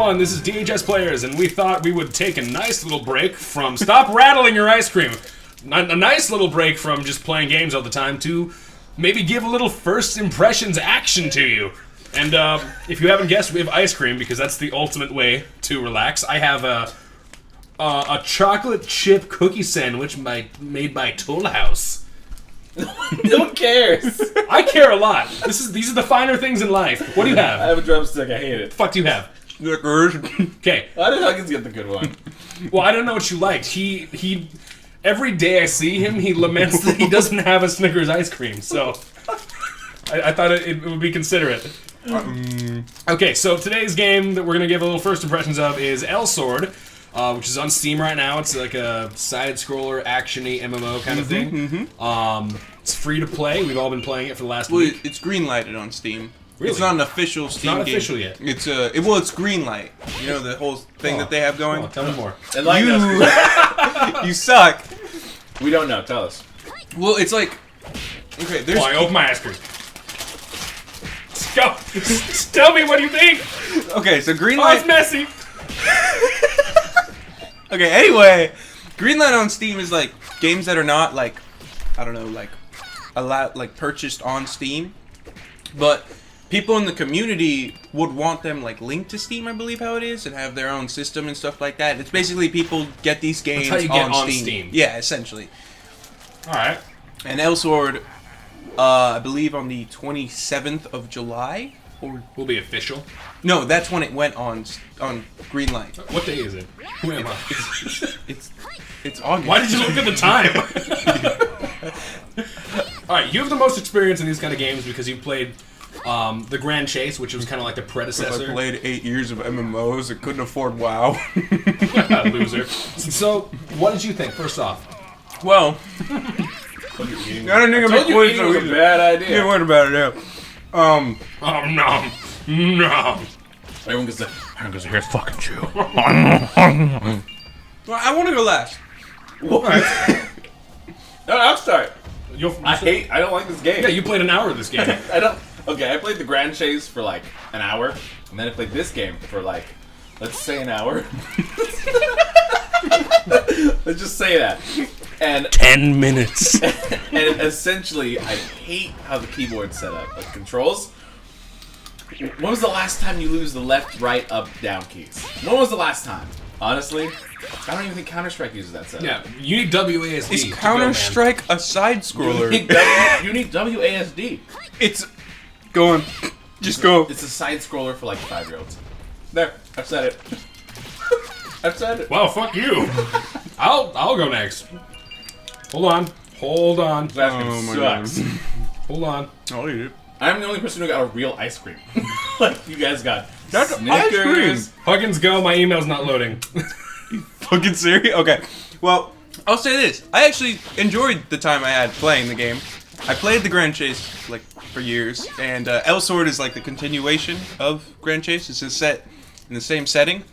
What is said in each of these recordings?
everyone, this is DHSPlayers, and we thought we would take a nice little break from stop rattling your ice cream. A nice little break from just playing games all the time to maybe give a little first impressions action to you. And if you haven't guessed, we have ice cream because that's the ultimate way to relax. I have a chocolate chip cookie sandwich made by Toll House. No one cares. I care a lot. These are the finer things in life. What do you have? I have a drumstick. I hate it. The fuck do you have? Snickers. Okay. Why did Huggins get the good one? Well, I don't know what you liked. He every day I see him, he laments that he doesn't have a Snickers ice cream. So I thought it would be considerate. Okay, so today's game that we're gonna give a little first impressions of is Elsword, which is on Steam right now. It's like a side-scroller, action-y MMO kind of thing. It's free to play. We've all been playing it for the last week. It's green-lighted on Steam. Really? It's not an official Steam game. It's not official yet. It's it's green light. You know the whole thing that they have going. Oh, tell me more. And like You suck. we don't know. Tell us. Well, it's like okay. There's I open my ice cream. Go. Just tell me what you think. okay. So green Oh, light. it's messy. Okay. Anyway, green light on Steam is like games that are not like I don't know like purchased on Steam, but people in the community would want them like linked to Steam, I believe how it is, and have their own system and stuff like that. It's basically people get these games That's how you get on on Steam. Steam. Yeah, essentially. All right. And Elsword, I believe on the 27th of July, or Will be official. no, that's when it went on Greenlight. What day is it? Who am I? It's August. Why did you look at the time? All right, you have the most experience in these kind of games because you played the Grand Chase, which was kind of like the I predecessor. played 8 years of MMOs. I couldn't afford WoW. Loser. So, what did you think? First off, Well, I don't think I'm Told you eating was a bad idea. Yeah, what about it? Yeah. oh no, no. Everyone gets to here's fucking chew. Well, I want to go last. No, I'll start. You'll, I don't like this game. Yeah, you played an hour of this game. I don't. Okay, I played the Grand Chase for like an hour, and then I played this game for like, let's say an hour. Let's just say that. And 10 minutes. and essentially, I hate how the keyboard's set up. Like controls. When was the last time you lose the left, right, up, down keys? When was the last time? Honestly, I don't even think Counter-Strike uses that setup. Yeah, you need WASD. Is to go, Counter-Strike a side You scroller? need WASD. It's going. Just go. It's a side scroller for like 5-year-olds. There, I've said it. I've said it. man. Well, fuck you. I'll go next. Hold on. That game Oh my God. sucks. Hold on. I'll eat it. I'm the only person who got a real ice cream. Like you guys got That's Snickers. Huggins, go. My email's not loading. Fucking serious? Okay. Well, I'll say this. I actually enjoyed the time I had playing the game. I played the Grand Chase like for years, and Elsword is like the continuation of Grand Chase. It's just set in the same setting.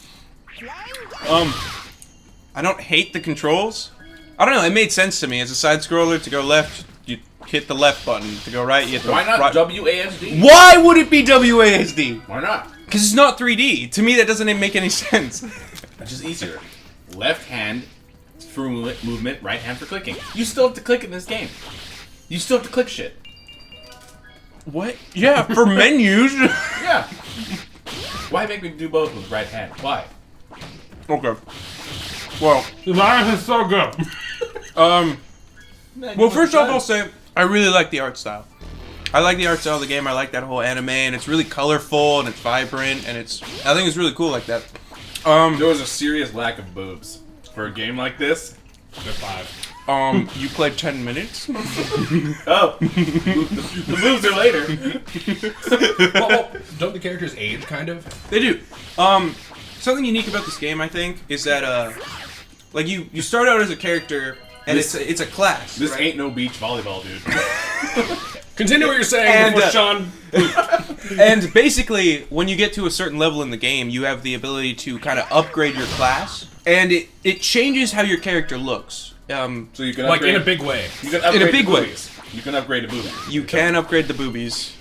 I don't hate the controls. I don't know. It made sense to me as a side scroller to go left. You hit the left button. To go right, you hit the Why not right. WASD? Why would it be WASD? Why not? Because it's not 3D. To me, that doesn't even make any sense. It's just easier. Left hand for movement, right hand for clicking. You still have to click in this game. You still have to click shit. What? Yeah, for menus. Yeah. Why make me do both with right hand? Why? Okay. Well, Life is so good. well, first off, I'll say I really like the art style. I like the art style of the game. I like that whole anime, and it's really colorful and it's vibrant, and I think it's really cool like that. There was a serious lack of boobs for a game like this. They're 5. You played 10 minutes. Oh, the boobs are later. well, don't the characters age, kind of? They do. Something unique about this game, I think, is that like you start out as a character, and it's a class. This right? ain't no beach volleyball, dude. Continue what you're saying And, before Shaun. And basically, when you get to a certain level in the game, you have the ability to kind of upgrade your class, and it changes how your character looks. So you can Like upgrade, in a big way. you can upgrade in a big the way. boobies. You can upgrade the boobies. You can upgrade the boobies.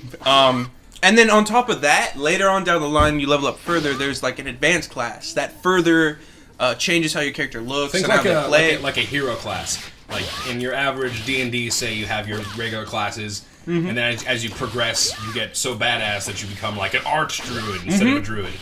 And then on top of that, later on down the line, you level up further. There's like an advanced class that further changes how your character looks Think and how like they play. like a hero class. Like in your average D&D, say you have your regular classes, and then as you progress, you get so badass that you become like an arch druid instead of a druid.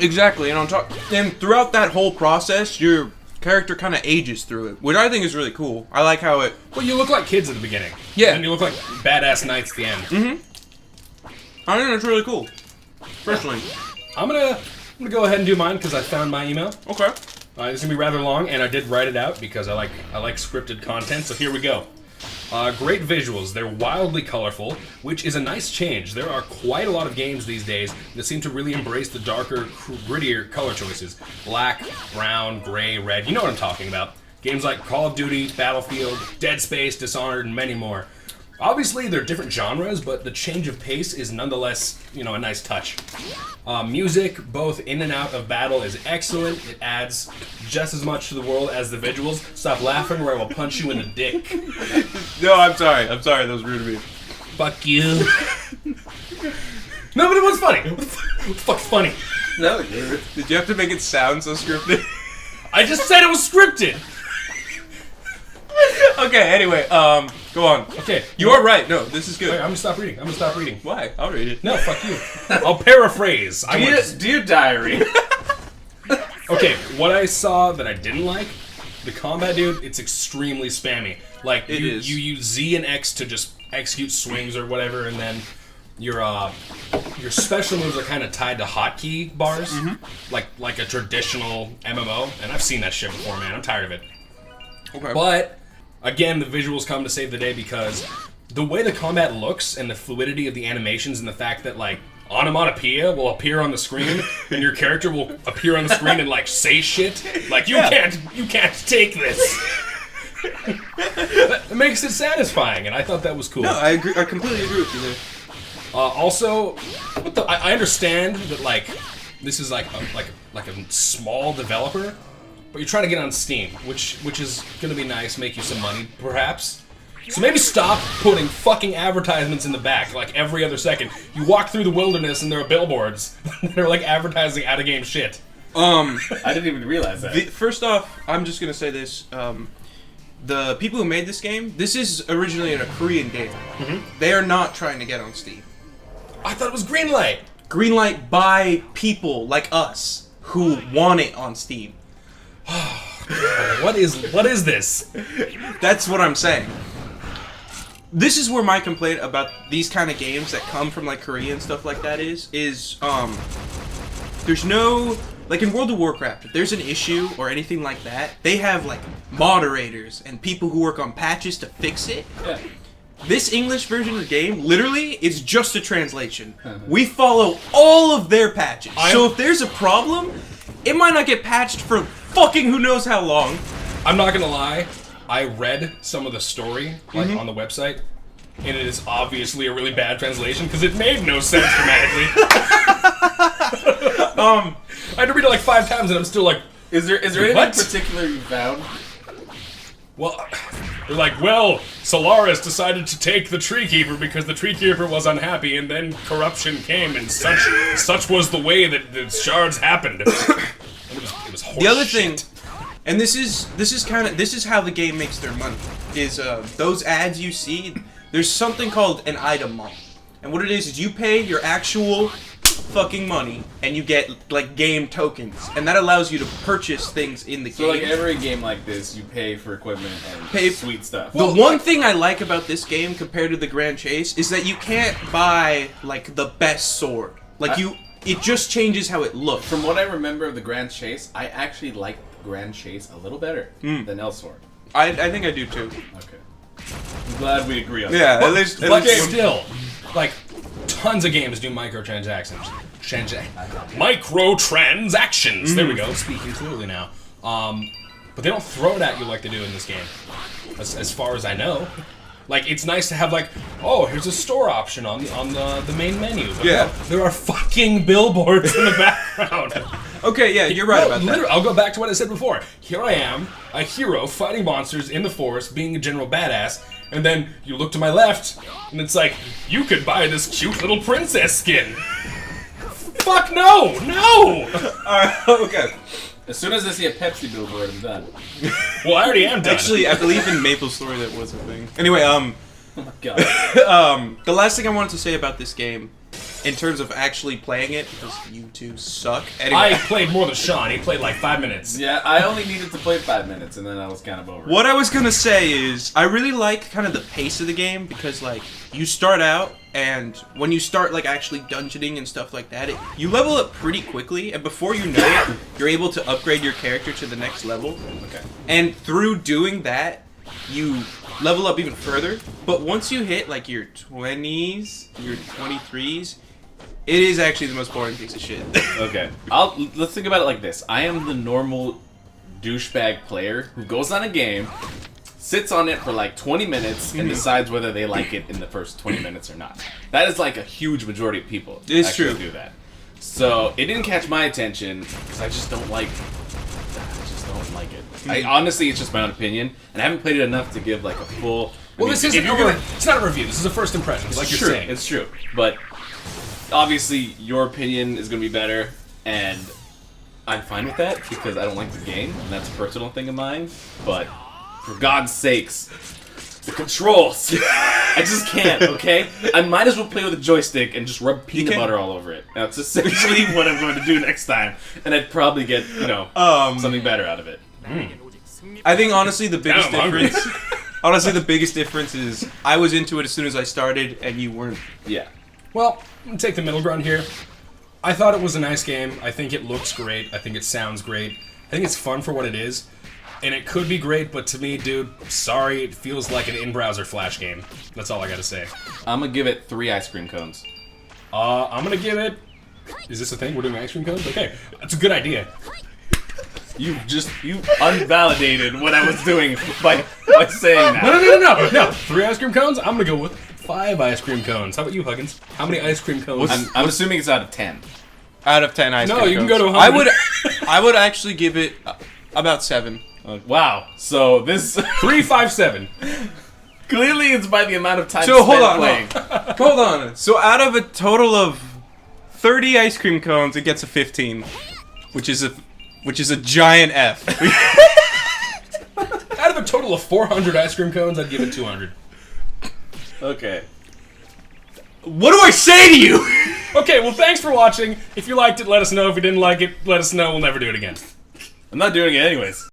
Exactly, and throughout that whole process, your character kind of ages through it, which I think is really cool. I like how it. Well, you look like kids at the beginning. Yeah. And you look like badass knights at the end. I think it's really cool. Personally. I'm gonna go ahead and do mine because I found my email. Okay. It's gonna be rather long, and I did write it out because I like scripted content. So here we go. Great visuals. They're wildly colorful, which is a nice change. There are quite a lot of games these days that seem to really embrace the darker, grittier color choices. Black, brown, gray, red. You know what I'm talking about. Games like Call of Duty, Battlefield, Dead Space, Dishonored, and many more. Obviously, they're different genres, but the change of pace is nonetheless, a nice touch. Music, both in and out of battle, is excellent. It adds just as much to the world as the visuals. Stop laughing or I will punch you in the dick. No, I'm sorry. That was rude of me. Fuck you. No, but it was funny. What the fuck's funny? No, dude. Did you have to make it sound so scripted? I just said it was scripted. Okay, anyway, go on. Okay. You are right. No, this is good. Wait, I'm gonna stop reading. Why? I'll read it. No, fuck you. I'll paraphrase. Dear diary. Okay, what I saw that I didn't like, the combat, dude, it's extremely spammy. Like, It is. You use Z and X to just execute swings or whatever, and then your special moves are kind of tied to hotkey bars, like a traditional MMO, and I've seen that shit before, man. I'm tired of it. Okay. But, again, the visuals come to save the day because the way the combat looks and the fluidity of the animations and the fact that, like, onomatopoeia will appear on the screen and your character will appear on the screen and, like, say shit. Like, you can't take this. It makes it satisfying, and I thought that was cool. No, I agree. I completely agree with you there. Also, I understand that, like, this is like a small developer, but you're trying to get on Steam, which is gonna be nice, make you some money, perhaps. So maybe stop putting fucking advertisements in the back, like every other second. You walk through the wilderness and there are billboards that are like advertising out-of-game shit. I didn't even realize that. First off, I'm just gonna say this. The people who made this game, this is originally a Korean game. They are not trying to get on Steam. I thought it was Greenlight. Greenlight by people like us who want it on Steam. What is this? That's what I'm saying. This is where my complaint about these kind of games that come from like Korea and stuff like that is there's no, like in World of Warcraft, if there's an issue or anything like that, they have like moderators and people who work on patches to fix it. Yeah. This English version of the game, literally, is just a translation. We follow all of their patches. So if there's a problem, it might not get patched for fucking who knows how long. I'm not gonna lie, I read some of the story, like, on the website, and it is obviously a really bad translation, because it made no sense grammatically. I had to read it like 5 times, and I'm still like, Is there anything What? particular you found? well, they're like, well, Solaris decided to take the Tree Keeper because the Tree Keeper was unhappy, and then corruption came, and such was the way that the shards happened. It was horse The other shit. thing, and this is how the game makes their money, is those ads you see, there's something called an item mall. And what it is you pay your actual fucking money and you get like game tokens, and that allows you to purchase things in the So game. like every game like this, you pay for equipment and Pay- sweet stuff. The one thing I like about this game compared to the Grand Chase is that you can't buy like the best sword. Like it just changes how it looks. From what I remember of the Grand Chase, I actually liked the Grand Chase a little better than Elsword. I think I do too. Okay. I'm glad we agree on Yeah, that. at least. But still, like, tons of games do microtransactions. Microtransactions! There we go, speaking clearly now. But they don't throw it at you like they do in this game, as far as I know. Like, it's nice to have, like, oh, here's a store option on the main menu. But Yeah. no, there are fucking billboards in the background. Okay, yeah, you're right about that. I'll go back to what I said before. Here I am, a hero fighting monsters in the forest, being a general badass, and then you look to my left, and it's like, you could buy this cute little princess skin. Fuck no! No! Alright, okay. As soon as I see a Pepsi billboard, I'm done. Well, I already am done. Actually, I believe in Maple Story that was a thing. Anyway, Oh my god. the last thing I wanted to say about this game, in terms of actually playing it, because you two suck. Anyway, I played more than Shaun. He played like 5 minutes. Yeah, I only needed to play 5 minutes, and then I was kind of over. what I was gonna say is, I really like kind of the pace of the game, because like, you start out, and when you start like actually dungeoning and stuff like that, you level up pretty quickly, and before you know it, you're able to upgrade your character to the next level. Okay. And through doing that, you level up even further. But once you hit like your 20s, your 23s, it is actually the most boring piece of shit. Okay. Let's think about it like this. I am the normal douchebag player who goes on a game, sits on it for like 20 minutes, and decides whether they like it in the first 20 minutes or not. That is like a huge majority of people. It's actually true. do that. So it didn't catch my attention because I just don't like. It. Honestly, it's just my own opinion, and I haven't played it enough to give like a full. Well, I mean, this isn't it's not a review. This is a first impression, like you're true. saying. It's true, but obviously your opinion is going to be better, and I'm fine with that because I don't like the game, and that's a personal thing of mine. But for God's sakes, the controls! I just can't. Okay, I might as well play with a joystick and just rub peanut can. butter all over it. That's essentially what I'm going to do next time, and I'd probably get something better out of it. I think honestly the biggest Now I'm hungry. difference. Honestly, the biggest difference is I was into it as soon as I started, and you weren't. Yeah. Well, I'm gonna take the middle ground here. I thought it was a nice game. I think it looks great. I think it sounds great. I think it's fun for what it is. And it could be great, but to me, dude, sorry, it feels like an in-browser Flash game. That's all I gotta say. I'm gonna give it 3 ice cream cones. I'm gonna give it... Is this a thing? We're doing ice cream cones? Okay, that's a good idea. You unvalidated what I was doing by saying that. No. 3 ice cream cones? I'm gonna go with 5 ice cream cones. How about you, Huggins? How many ice cream cones? I'm assuming it's out of 10. Out of 10 ice cream No, you can cones. go to 100. I would actually give it about 7. Wow. So this 3, 5, 7. clearly it's by the amount of time So spent hold on, playing. Hold on. So out of a total of 30 ice cream cones, it gets a 15, which is a giant F. Out of a total of 400 ice cream cones, I'd give it 200. Okay. What do I say to you? Okay, well, thanks for watching. If you liked it, let us know. If you didn't like it, let us know. We'll never do it again. I'm not doing it anyways.